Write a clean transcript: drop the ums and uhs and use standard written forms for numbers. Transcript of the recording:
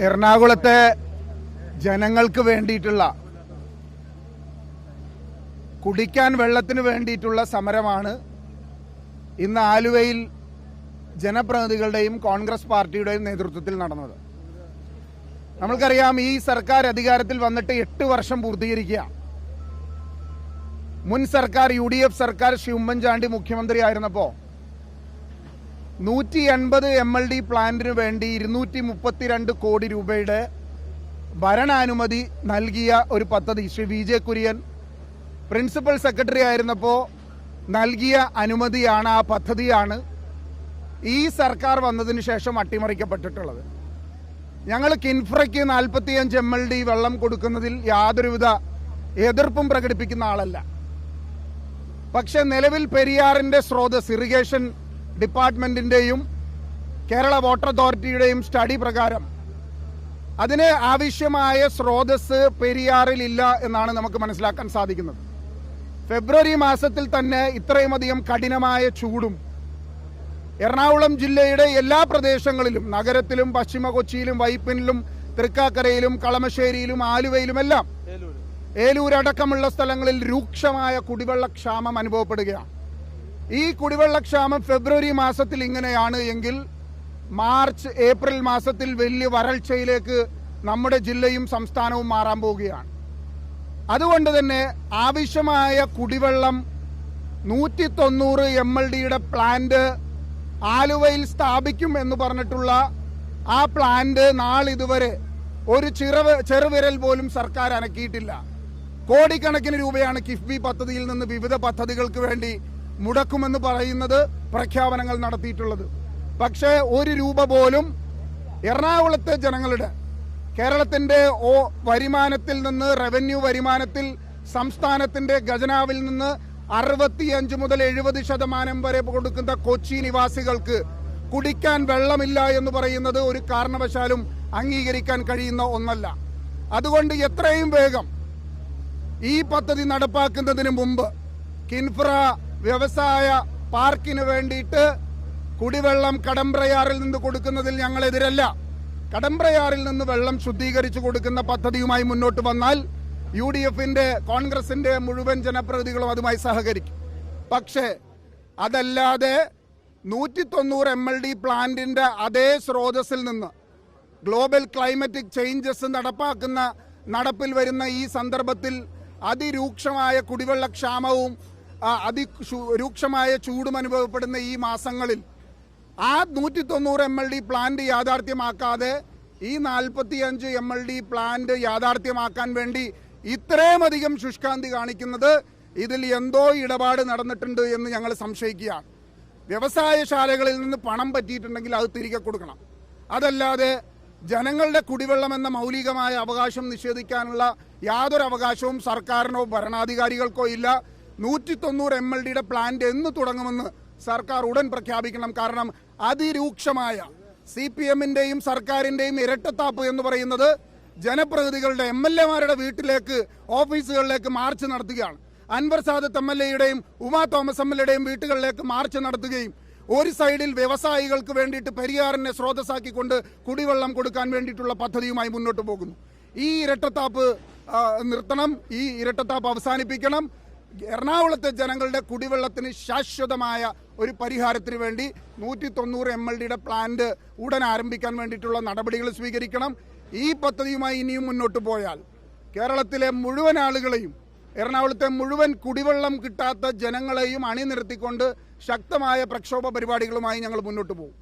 എറണാകുളത്തെ ജനങ്ങൾക്ക് വേണ്ടിയിട്ടുള്ള കുടിക്കാൻ വെള്ളത്തിന് വേണ്ടിയിട്ടുള്ള സമരമാണ് ഇന്ന് ആലുവയിൽ ജനപ്രതിനിധികളുടെയും കോൺഗ്രസ് പാർട്ടിയുടെയും നേതൃത്വത്തിൽ നടന്നത്. നമ്മൾക്കറിയാം, ഈ സർക്കാർ അധികാരത്തിൽ വന്നിട്ട് 8 വർഷം പൂർത്തീകരിക്കുക. മുൻ സർക്കാർ UDF സർക്കാർ ശ്രീ ഉമ്മൻചാണ്ടി മുഖ്യമന്ത്രിയായിരുന്നപ്പോൾ 180 MLD പ്ലാന്റിനു വേണ്ടി 232 കോടി രൂപയുടെ ഭരണാനുമതി നൽകിയ ഒരു പദ്ധതി Shri VJ Kurian principal secretary ആയിരുന്നപ്പോൾ നൽകിയ അനുമതിയാണ്, ആ പദ്ധതിയാണ് ഈ സർക്കാർ വന്നതിന് ശേഷം അട്ടിമറിക്കപ്പെട്ടിട്ടുള്ളത്. ഞങ്ങൾ കിൻഫ്രയ്ക്ക് 45 MLD വെള്ളം കൊടുക്കുന്നതിൽ യാതൊരുവിധ എതിർപ്പും പ്രകടിപ്പിക്കുന്ന ആളല്ല. പക്ഷെ നിലവിൽ പെരിയാറിന്റെ സ്രോതസ് ഇറിഗേഷൻ ഡിപ്പാർട്ട്മെന്റിന്റെയും കേരള വാട്ടർ അതോറിറ്റിയുടെയും സ്റ്റഡി പ്രകാരം അതിന് ആവശ്യമായ സ്രോതസ് പെരിയാറിൽ ഇല്ല എന്നാണ് നമുക്ക് മനസ്സിലാക്കാൻ സാധിക്കുന്നത്. ഫെബ്രുവരി മാസത്തിൽ തന്നെ ഇത്രയുമധികം കഠിനമായ ചൂടും എറണാകുളം ജില്ലയുടെ എല്ലാ പ്രദേശങ്ങളിലും, നഗരത്തിലും പശ്ചിമ കൊച്ചിയിലും വൈപ്പിനിലും തൃക്കാക്കരയിലും കളമശ്ശേരിയിലും ആലുവയിലുമെല്ലാം ഏലൂരടക്കമുള്ള സ്ഥലങ്ങളിൽ രൂക്ഷമായ കുടിവെള്ളക്ഷാമം അനുഭവപ്പെടുകയാണ്. ഈ കുടിവെള്ളക്ഷാമം ഫെബ്രുവരി മാസത്തിൽ ഇങ്ങനെയാണ് എങ്കിൽ മാർച്ച് ഏപ്രിൽ മാസത്തിൽ വലിയ വരൾച്ചയിലേക്ക് നമ്മുടെ ജില്ലയും സംസ്ഥാനവും മാറാൻ പോവുകയാണ്. അതുകൊണ്ട് തന്നെ ആവശ്യമായ കുടിവെള്ളം 190 MLDയുടെ പ്ലാന്റ് ആലുവയിൽ സ്ഥാപിക്കും എന്ന് പറഞ്ഞിട്ടുള്ള ആ പ്ലാന്റ് നാളിതുവരെ ഒരു ചെറുവിരൽ പോലും സർക്കാർ അനക്കിയിട്ടില്ല. കോടിക്കണക്കിന് രൂപയാണ് കിഫ്ബി പദ്ധതിയിൽ നിന്ന് വിവിധ പദ്ധതികൾക്ക് വേണ്ടി മുടക്കുമെന്ന് പറയുന്നത് പ്രഖ്യാപനങ്ങൾ നടത്തിയിട്ടുള്ളത്. പക്ഷേ ഒരു രൂപ പോലും എറണാകുളത്തെ ജനങ്ങളുടെ, കേരളത്തിന്റെ വരുമാനത്തിൽ നിന്ന്, റവന്യൂ വരുമാനത്തിൽ സംസ്ഥാനത്തിന്റെ ഖജനാവിൽ നിന്ന് 65 മുതൽ 70% വരെ കൊടുക്കുന്ന കൊച്ചി നിവാസികൾക്ക് കുടിക്കാൻ വെള്ളമില്ല എന്ന് പറയുന്നത് ഒരു കാരണവശാലും അംഗീകരിക്കാൻ കഴിയുന്ന ഒന്നല്ല. അതുകൊണ്ട് എത്രയും വേഗം ഈ പദ്ധതി നടപ്പാക്കുന്നതിന് മുമ്പ് കിൻഫ്ര വ്യവസായ പാർക്കിന് വേണ്ടിയിട്ട് കുടിവെള്ളം കടമ്പ്രയാറിൽ നിന്ന് കൊടുക്കുന്നതിൽ ഞങ്ങൾ എതിരല്ല. കടമ്പ്രയാറിൽ നിന്ന് വെള്ളം ശുദ്ധീകരിച്ചു കൊടുക്കുന്ന പദ്ധതിയുമായി മുന്നോട്ട് വന്നാൽ UDFന്റെ, കോൺഗ്രസിന്റെ മുഴുവൻ ജനപ്രതിനിധികളും അതുമായി സഹകരിക്കും. പക്ഷേ അതല്ലാതെ 190 MLD പ്ലാന്റിന്റെ അതേ സ്രോതസ്സിൽ നിന്ന് ഗ്ലോബൽ ക്ലൈമറ്റിക് ചേഞ്ചസ് നടപ്പിൽ വരുന്ന ഈ സന്ദർഭത്തിൽ അതിരൂക്ഷമായ കുടിവെള്ളക്ഷാമവും അതിരൂക്ഷമായ ചൂടും അനുഭവപ്പെടുന്ന ഈ മാസങ്ങളിൽ ആ 190 MLD പ്ലാന്റ് യാഥാർത്ഥ്യമാക്കാതെ ഈ 45 MLD പ്ലാന്റ് യാഥാർത്ഥ്യമാക്കാൻ വേണ്ടി ഇത്രയും അധികം ശുഷ്കാന്തി കാണിക്കുന്നത് ഇതിൽ എന്തോ ഇടപാട് നടന്നിട്ടുണ്ട് എന്ന് ഞങ്ങൾ സംശയിക്കുകയാണ്. വ്യവസായശാലകളിൽ നിന്ന് പണം പറ്റിയിട്ടുണ്ടെങ്കിൽ അത് തിരികെ കൊടുക്കണം. അതല്ലാതെ ജനങ്ങളുടെ കുടിവെള്ളം എന്ന മൗലികമായ അവകാശം നിഷേധിക്കാനുള്ള യാതൊരു അവകാശവും സർക്കാരിനോ ഭരണാധികാരികൾക്കോ ഇല്ല. 190 MLDയുടെ പ്ലാന്റ് എന്ന് തുടങ്ങുമെന്ന് സർക്കാർ ഉടൻ പ്രഖ്യാപിക്കണം. കാരണം അതിരൂക്ഷമായ CPMന്റെയും സർക്കാരിന്റെയും ഇരട്ടത്താപ്പ് എന്ന് പറയുന്നത് ജനപ്രതിനിധികളുടെ, MLAമാരുടെ വീട്ടിലേക്ക്, ഓഫീസുകളിലേക്ക് മാർച്ച് നടത്തുകയാണ്. അൻവർ സാദത്ത് MLAയുടെയും ഉമാ തോമസ് MLAയുടെയും വീട്ടുകളിലേക്ക് മാർച്ച് നടത്തുകയും ഒരു സൈഡിൽ വ്യവസായികൾക്ക് വേണ്ടിയിട്ട് പെരിയാറിനെ സ്രോതസ്സാക്കിക്കൊണ്ട് കുടിവെള്ളം കൊടുക്കാൻ വേണ്ടിയിട്ടുള്ള പദ്ധതിയുമായി മുന്നോട്ട് പോകുന്നു. ഈ ഇരട്ടത്താപ്പ് നിർത്തണം, ഈ ഇരട്ടത്താപ്പ് അവസാനിപ്പിക്കണം. എറണാകുളത്തെ ജനങ്ങളുടെ കുടിവെള്ളത്തിന് ശാശ്വതമായ ഒരു പരിഹാരത്തിന് വേണ്ടി 190 MLDയുടെ പ്ലാന്റ് ഉടൻ ആരംഭിക്കാൻ വേണ്ടിയിട്ടുള്ള നടപടികൾ സ്വീകരിക്കണം. ഈ പദ്ധതിയുമായി ഇനിയും മുന്നോട്ട് പോയാൽ കേരളത്തിലെ മുഴുവൻ ആളുകളെയും, എറണാകുളത്തെ മുഴുവൻ കുടിവെള്ളം കിട്ടാത്ത ജനങ്ങളെയും അണിനിരത്തിക്കൊണ്ട് ശക്തമായ പ്രക്ഷോഭ പരിപാടികളുമായി ഞങ്ങൾ മുന്നോട്ട് പോകും.